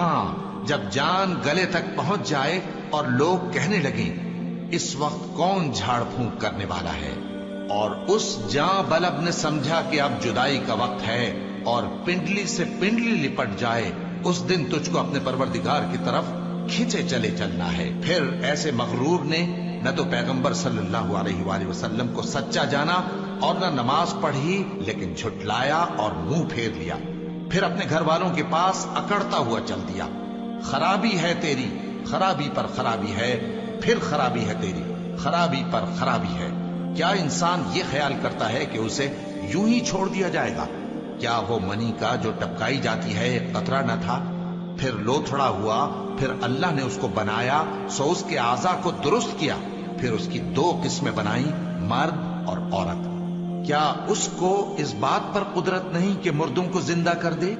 हाँ, जब जान गले तक पहुंच जाए और लोग कहने लगे इस वक्त कौन झाड़ फूंक करने वाला है, और उस जां बलब ने समझा कि अब जुदाई का वक्त है और पिंडली से पिंडली लिपट जाए, उस दिन तुझको अपने परवरदिगार की तरफ खींचे चले चलना है। फिर ऐसे मगरूर ने न तो पैगंबर सल्लल्लाहु अलैहि वसल्लम को सच्चा जाना और न नमाज पढ़ी, लेकिन झुटलाया और मुंह फेर लिया। फिर अपने घर वालों के पास अकड़ता हुआ चल दिया। खराबी है तेरी, खराबी पर खराबी है, फिर खराबी है तेरी, खराबी पर खराबी है। क्या इंसान ये ख्याल करता है कि उसे यूं ही छोड़ दिया जाएगा? क्या वो मनी का जो टपकाई जाती है एक कतरा न था, फिर लोथड़ा हुआ, फिर अल्लाह ने उसको बनाया, सो उसके आज़ा को दुरुस्त किया, फिर उसकी दो किस्में बनाई, मर्द और औरत। क्या उसको इस बात पर कुदरत नहीं कि मुर्दों को जिंदा कर दे?